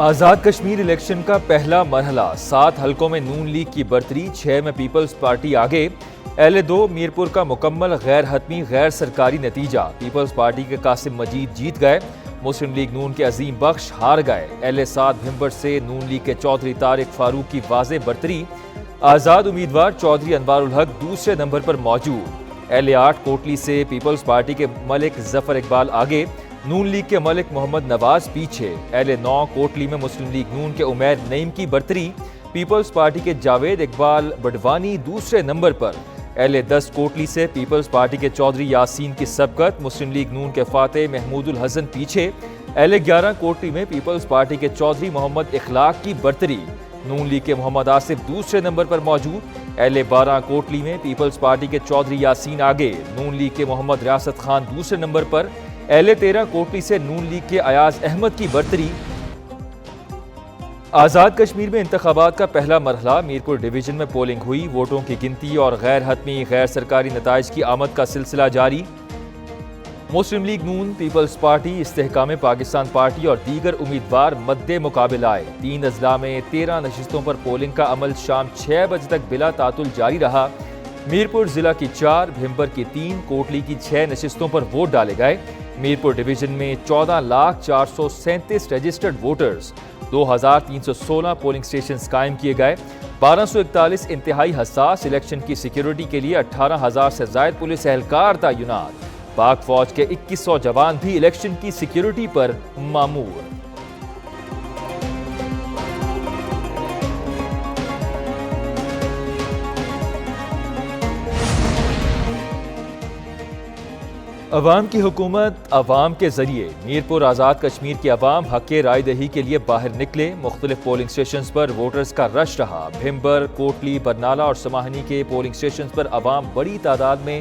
Azad Kashmir election کا پہلا مرحلہ 7 حلقوں میں نون لیگ کی برتری، 6 میں پیپلز پارٹی آگے۔ L2 میرپور کا مکمل غیر حتمی غیر سرکاری نتیجہ، پیپلز پارٹی کے قاسم مجید جیت گئے، مسلم لیگ نون کے عظیم بخش ہار گئے۔ L7 بھمبر سے نون لیگ کے چودھری طارق فاروق کی واضح برتری، آزاد امیدوار چودھری انوار الحق دوسرے نمبر پر موجود۔ L8 کوٹلی سے پیپلز پارٹی کے ملک ظفر اقبال آگے، نون لیگ کے ملک محمد نواز پیچھے۔ L9 کوٹلی میں مسلم لیگ نون کے عمیر نعیم کی برتری، پیپلز پارٹی کے جاوید اقبال بڈوانی دوسرے نمبر پر۔ L10 کوٹلی سے پیپلز پارٹی کے چودھری یاسین کی سبقت، مسلم لیگ نون کے فاتح محمود الحسن پیچھے۔ L11 کوٹلی میں پیپلز پارٹی کے چودھری محمد اخلاق کی برتری، نون لیگ کے محمد آصف دوسرے نمبر پر موجود۔ L12 کوٹلی میں پیپلز پارٹی کے چودھری یاسین آگے، نون لیگ کے محمد ریاست خان دوسرے نمبر پر۔ L13 کوٹلی سے نون لیگ کے ایاز احمد کی برتری۔ آزاد کشمیر میں انتخابات کا پہلا مرحلہ، میرپور ڈویژن میں پولنگ ہوئی، ووٹوں کی گنتی اور غیر حتمی غیر سرکاری نتائج کی آمد کا سلسلہ جاری۔ مسلم لیگ نون، پیپلز پارٹی، استحکام پاکستان پارٹی اور دیگر امیدوار مد مقابل آئے۔ 3 اضلاع میں 13 نشستوں پر پولنگ کا عمل شام 6 بجے تک بلا تعطل جاری رہا۔ میرپور ضلع کی 4، بھمبر کی 3، کوٹلی کی 6 نشستوں پر ووٹ ڈالے گئے۔ میرپور ڈویژن میں 14,437,000 رجسٹرڈ ووٹرز، 2,316 پولنگ سٹیشنز قائم کیے گئے۔ 1241 انتہائی حساس الیکشن کی سیکیورٹی کے لیے 18,000 سے زائد پولیس اہلکار تعینات۔ پاک فوج کے 2100 جوان بھی الیکشن کی سیکیورٹی پر مامور۔ عوام کی حکومت، عوام کے ذریعے۔ میرپور آزاد کشمیر کی عوام حق رائے دہی کے لیے باہر نکلے، مختلف پولنگ سٹیشنز پر ووٹرز کا رش رہا۔ بھمبر، کوٹلی، برنالہ اور سماہنی کے پولنگ سٹیشنز پر عوام بڑی تعداد میں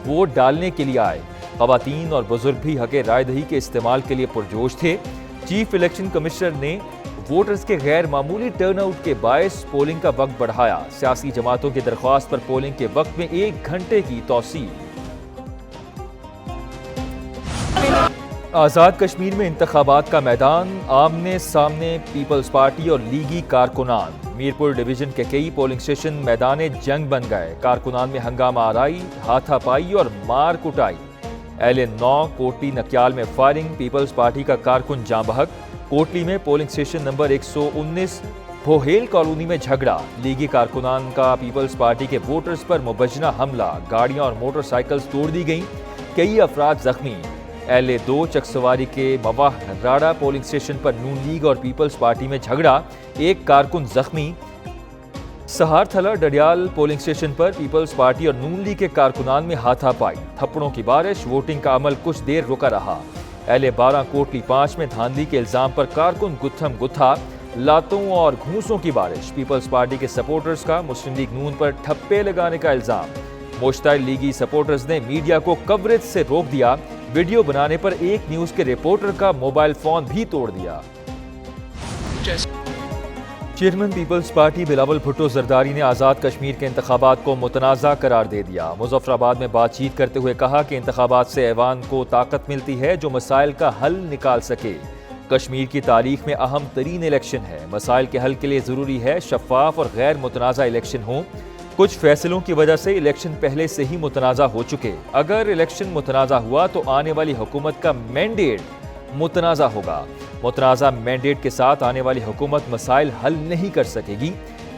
ووٹ ڈالنے کے لیے آئے۔ خواتین اور بزرگ بھی حق رائے دہی کے استعمال کے لیے پرجوش تھے۔ چیف الیکشن کمشنر نے ووٹرز کے غیر معمولی ٹرن آؤٹ کے باعث پولنگ کا وقت بڑھایا۔ سیاسی جماعتوں کی درخواست پر پولنگ کے وقت میں 1 گھنٹے کی توسیع۔ آزاد کشمیر میں انتخابات کا میدان، آمنے سامنے پیپلز پارٹی اور لیگی کارکنان۔ میرپور ڈویژن کے کئی پولنگ سٹیشن میدان جنگ بن گئے، کارکنان میں ہنگامہ آرائی، ہاتھا پائی اور مار کٹائی۔ L9 کوٹلی نکیال میں فائرنگ، پیپلز پارٹی کا کارکن جاں بحق۔ کوٹلی میں پولنگ سٹیشن نمبر 119 بھوہیل کالونی میں جھگڑا، لیگی کارکنان کا پیپلز پارٹی کے ووٹرز پر مبینہ حملہ، گاڑیاں اور موٹر سائیکلز توڑ دی گئیں، کئی افراد زخمی۔ L2 چکسواری کے مواہ راڑہ پولنگ سٹیشن پر نون لیگ اور پیپلز پارٹی میں جھگڑا، 1 کارکن زخمی۔ سہار تھلہ ڈڈیال پولنگ سٹیشن پر پیپلز پارٹی اور نون لیگ کے کارکنان میں ہاتھا پائی، تھپڑوں کی بارش، ووٹنگ کا عمل کچھ دیر رکا رہا۔ L12 کوٹلی 5 میں دھاندلی کے الزام پر کارکن گتھم گتھا، لاتوں اور گھونسوں کی بارش، پیپلز پارٹی کے سپورٹرز کا مسلم لیگ نون پر ٹھپے لگانے کا الزام۔ مشتعل لیگی سپورٹرز نے میڈیا کو کوریج سے روک دیا، ویڈیو بنانے پر ایک نیوز کے رپورٹر کا موبائل فون بھی توڑ دیا۔ Chairman Peoples Party Bilawal Bhutto Zardari نے آزاد کشمیر کے انتخابات کو متنازع قرار دے دیا۔ مظفر آباد میں بات چیت کرتے ہوئے کہا کہ انتخابات سے ایوان کو طاقت ملتی ہے جو مسائل کا حل نکال سکے۔ کشمیر کی تاریخ میں اہم ترین الیکشن ہے، مسائل کے حل کے لیے ضروری ہے شفاف اور غیر متنازع الیکشن ہوں۔ کچھ فیصلوں کی وجہ سے الیکشن پہلے سے ہی متنازع ہو چکے، اگر الیکشن متنازع ہوا تو آنے والی حکومت کا مینڈیٹ متنازع ہوگا۔ متنازع مینڈیٹ کے ساتھ آنے والی حکومت مسائل حل نہیں کر سکے گی۔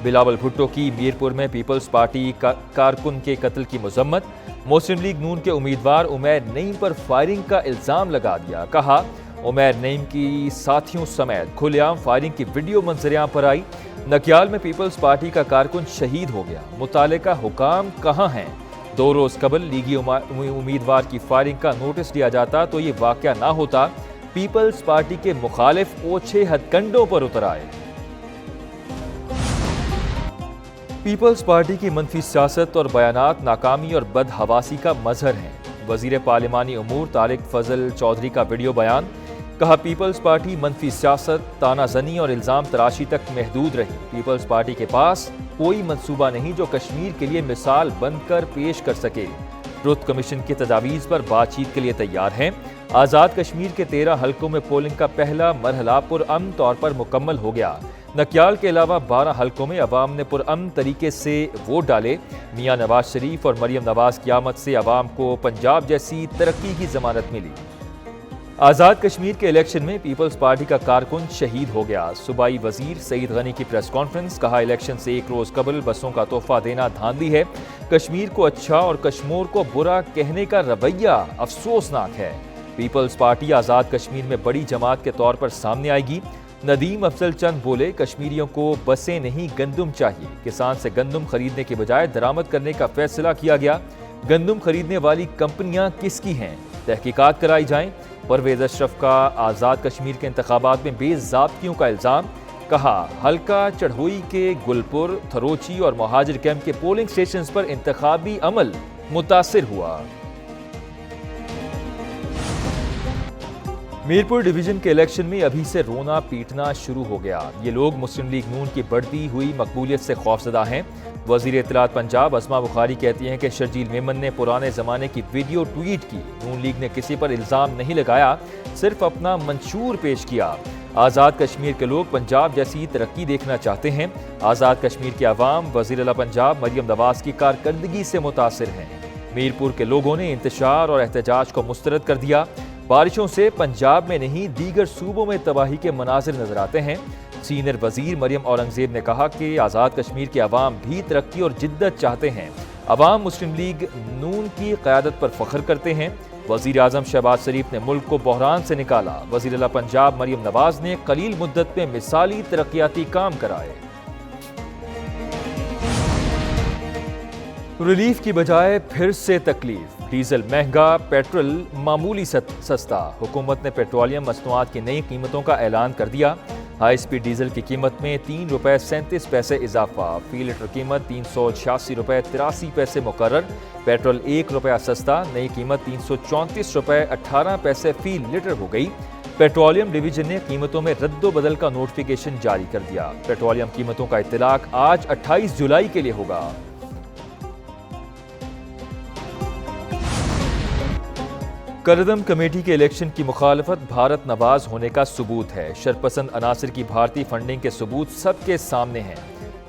بلاول بھٹو کی میرپور میں پیپلز پارٹی کارکن کے قتل کی مذمت، مسلم لیگ نون کے امیدوار عمیر نعیم پر فائرنگ کا الزام لگا دیا، کہا عمیر نعیم کی ساتھیوں سمیت کھلے عام فائرنگ کی ویڈیو منظر پر آئی۔ نکیال میں پیپلز پارٹی کا کارکن شہید ہو گیا، متعلقہ حکام کہاں ہیں؟ 2 روز قبل لیگی امیدوار کی فائرنگ کا نوٹس دیا جاتا تو یہ واقعہ نہ ہوتا، پیپلز پارٹی کے مخالف اوچھے ہتھ کنڈوں پر اتر آئے۔ پیپلز پارٹی کی منفی سیاست اور بیانات ناکامی اور بدحواسی کا مظہر ہیں۔ وزیر پارلیمانی امور طارق فضل چودھری کا ویڈیو بیان، کہا پیپلز پارٹی منفی سیاست، تانا زنی اور الزام تراشی تک محدود رہی۔ پیپلز پارٹی کے پاس کوئی منصوبہ نہیں جو کشمیر کے لیے مثال بن کر پیش کر سکے۔ ٹروتھ کمیشن کی تجاویز پر بات چیت کے لیے تیار ہیں۔ آزاد کشمیر کے 13 حلقوں میں پولنگ کا پہلا مرحلہ پرامن طور پر مکمل ہو گیا۔ نکیال کے علاوہ 12 حلقوں میں عوام نے پرامن طریقے سے ووٹ ڈالے۔ میاں نواز شریف اور مریم نواز کی آمد سے عوام کو پنجاب جیسی ترقی کی ضمانت ملی۔ آزاد کشمیر کے الیکشن میں پیپلز پارٹی کا کارکن شہید ہو گیا۔ صوبائی وزیر سعید غنی کی پریس کانفرنس، کہا الیکشن سے ایک روز قبل بسوں کا تحفہ دینا دھاندلی ہے۔ کشمیر کو اچھا اور کشمور کو برا کہنے کا رویہ افسوسناک ہے۔ پیپلز پارٹی آزاد کشمیر میں بڑی جماعت کے طور پر سامنے آئے گی۔ ندیم افضل چند بولے، کشمیریوں کو بسیں نہیں گندم چاہیے۔ کسان سے گندم خریدنے کے بجائے درآمد کرنے کا فیصلہ کیا گیا۔ گندم خریدنے والی کمپنیاں کس کی ہیں؟ تحقیقات کرائی جائیں۔ پرویز اشرف کا آزاد کشمیر کے انتخابات میں بے ضابطگیوں کا الزام، کہا حلقہ چڑھوئی کے گلپور، تھروچی اور مہاجر کیمپ کے پولنگ سٹیشنز پر انتخابی عمل متاثر ہوا۔ میرپور ڈویژن کے الیکشن میں ابھی سے رونا پیٹنا شروع ہو گیا۔ یہ لوگ مسلم لیگ نون کی بڑھتی ہوئی مقبولیت سے خوفزدہ ہیں۔ وزیر اطلاعات پنجاب اسما بخاری کہتی ہیں کہ شرجیل میمن نے پرانے زمانے کی ویڈیو ٹویٹ کی۔ نون لیگ نے کسی پر الزام نہیں لگایا، صرف اپنا منشور پیش کیا۔ آزاد کشمیر کے لوگ پنجاب جیسی ترقی دیکھنا چاہتے ہیں۔ آزاد کشمیر کے عوام وزیر اعلیٰ پنجاب مریم نواز کی کارکردگی سے متاثر ہیں۔ میرپور کے لوگوں نے انتشار اور احتجاج کو مسترد کر دیا۔ بارشوں سے پنجاب میں نہیں دیگر صوبوں میں تباہی کے مناظر نظر آتے ہیں۔ سینئر وزیر مریم اورنگزیب نے کہا کہ آزاد کشمیر کے عوام بھی ترقی اور جدت چاہتے ہیں۔ عوام مسلم لیگ نون کی قیادت پر فخر کرتے ہیں۔ وزیر اعظم شہباز شریف نے ملک کو بحران سے نکالا۔ وزیر اعلیٰ پنجاب مریم نواز نے قلیل مدت میں مثالی ترقیاتی کام کرائے۔ ریلیف کی بجائے پھر سے تکلیف، ڈیزل مہنگا، پیٹرول معمولی سستا۔ حکومت نے پیٹرولیم مصنوعات کی نئی قیمتوں کا اعلان کر دیا۔ ہائی سپیڈ ڈیزل کی قیمت میں 3 روپے 37 پیسے اضافہ، فی لیٹر قیمت 386 روپے 83 پیسے مقرر۔ پیٹرول 1 روپیہ سستا، نئی قیمت 334 روپے 18 پیسے فی لیٹر ہو گئی۔ پیٹرولیم ڈویژن نے قیمتوں میں رد و بدل کا نوٹیفیکیشن جاری کر دیا۔ پیٹرولیم قیمتوں کا اطلاق آج 28 جولائی کے لیے ہوگا۔ کردم کمیٹی کے الیکشن کی مخالفت بھارت نواز ہونے کا ثبوت ہے۔ شرپسند عناصر کی بھارتی فنڈنگ کے ثبوت سب کے سامنے ہیں۔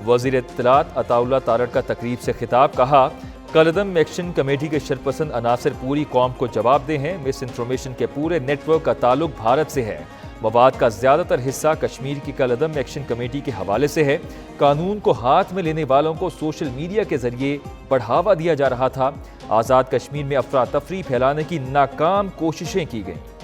وزیر اطلاعات عطا اللہ تارڑ کا تقریب سے خطاب، کہا کردم ایکشن کمیٹی کے شرپسند عناصر پوری قوم کو جواب دہ ہیں۔ مس انفارمیشن کے پورے نیٹ ورک کا تعلق بھارت سے ہے۔ مواد کا زیادہ تر حصہ کشمیر کی کردم ایکشن کمیٹی کے حوالے سے ہے۔ قانون کو ہاتھ میں لینے والوں کو سوشل میڈیا کے ذریعے بڑھاوا دیا جا رہا تھا۔ آزاد کشمیر میں افراتفری پھیلانے کی ناکام کوششیں کی گئیں۔